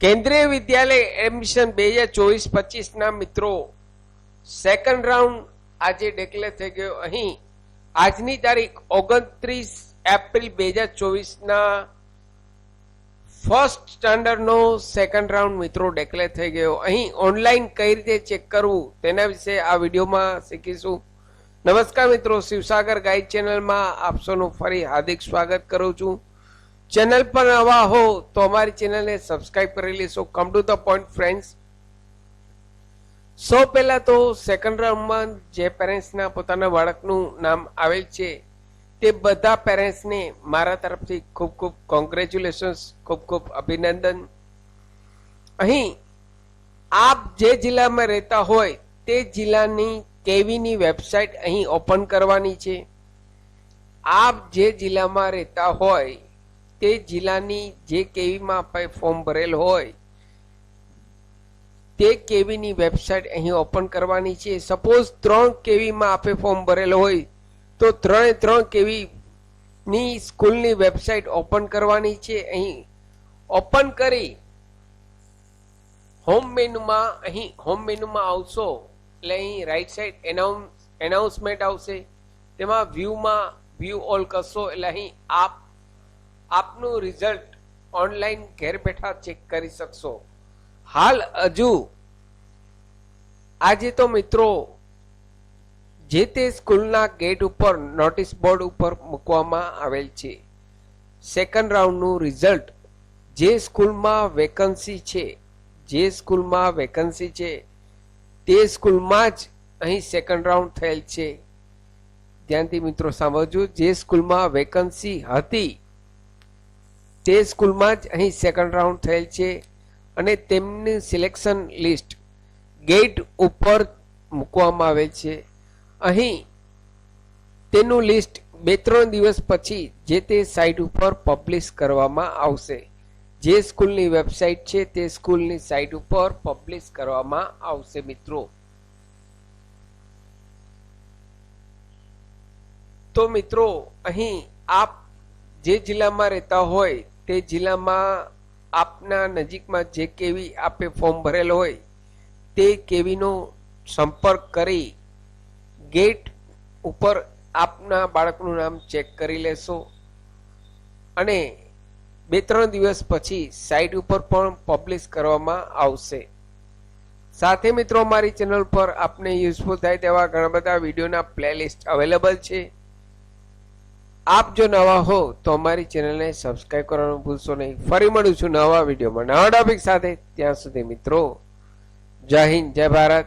કેન્દ્રીય વિદ્યાલય એડમિશન 2024-25 મિત્રો second round આજે ડિક્લેર થઈ ગયો. અહીં આજની તારીખ 29 એપ્રિલ 2024 ફર્સ્ટ સ્ટાન્ડર્ડનો સેકન્ડ રાઉન્ડ મિત્રો ડિક્લેર થઈ ગયો. અહીં ઓનલાઈન કઈ રીતે ચેક કરવું તેના વિશે આ વિડીયોમાં શીખીશું. નમસ્કાર મિત્રો, શિવસાગર ગાઈડ ચેનલમાં આપ સૌનું ફરી હાર્દિક સ્વાગત કરું છું. ચેનલ પર નવા હો તો અમારી ચેનલને સબસ્ક્રાઇબ કરી લેશો. Come to the point friends, સૌ પહેલા તો સેકન્ડ રાઉન્ડમાં જે પેરેન્ટ્સના પોતાના બાળકનું નામ આવેલ છે તે બધા પેરેન્ટ્સને મારા તરફથી ખૂબ ખૂબ કોંગ્રેચ્યુલેશન્સ, ખૂબ ખૂબ અભિનંદન. અહીં આપ જે જિલ્લામાં રહેતા હોય તે જિલ્લાની કેવીની વેબસાઇટ અહીં ઓપન કરવાની છે. આપ જે જિલ્લામાં રહેતા હોય તે જિલ્લાની જે કેવીમાં આપણે ફોર્મ ભરેલ હોય તે કેવીની વેબસાઇટ અહીં ઓપન કરવાની છે. સપોઝ 3 કેવીમાં આપણે ફોર્મ ભરેલ હોય તો 3 કેવીની સ્કૂલની વેબસાઇટ ઓપન કરવાની છે. અહીં ઓપન કરી હોમ મેનુમાં આવશો એટલે અહીં રાઈટ સાઈડ એનાઉન્સમેન્ટ આવશે. તેમાં વ્યૂ ઓલ કરશો એટલે અહીં આપનું રિઝલ્ટ ઓનલાઈન ઘેર બેઠા ચેક કરી શકશો. હાલ હજુ આજે તો મિત્રો જે તે સ્કૂલના ગેટ ઉપર નોટિસ બોર્ડ ઉપર મૂકવામાં આવેલ છે સેકન્ડ રાઉન્ડનું રિઝલ્ટ. જે સ્કૂલમાં વેકન્સી છે તે સ્કૂલમાં જ અહીં સેકન્ડ રાઉન્ડ થયેલ છે. ધ્યાનથી મિત્રો સાંભળજો, જે સ્કૂલમાં વેકન્સી હતી તે સ્કૂલમાં જ અહીં સેકન્ડ રાઉન્ડ થયેલ છે અને તેમની સિલેક્શન લિસ્ટ ગેટ ઉપર મૂકવામાં આવેલ છે. અહીં તેનું લિસ્ટ 2-3 દિવસ પછી જે તે સાઇટ ઉપર પબ્લિશ કરવામાં આવશે. જે સ્કૂલની વેબસાઇટ છે તે સ્કૂલની સાઇટ ઉપર પબ્લિશ કરવામાં આવશે. મિત્રો તો મિત્રો અહીં આપ જે જિલ્લામાં રહેતા હોય તે જિલ્લામાં આપના નજીકમાં જે કેવી આપે ફોર્મ ભરેલ હોય તે કેવીનો સંપર્ક કરી ગેટ ઉપર આપના બાળકનું નામ ચેક કરી લેશો અને 2-3 દિવસ પછી સાઇટ ઉપર પણ પબ્લિશ કરવામાં આવશે. સાથે મિત્રો અમારી ચેનલ પર આપને યુઝફુલ થાય તેવા ઘણા બધા વિડીયોના પ્લેલિસ્ટ અવેલેબલ છે. આપ જો નવા હો તો અમારી ચેનલને સબસ્ક્રાઇબ કરવાનું ભૂલશો નહીં. ફરી મળું છું નવા વિડીયોમાં નવા ટોપિક સાથે. ત્યાં સુધી મિત્રો જય હિન્દ, જય ભારત.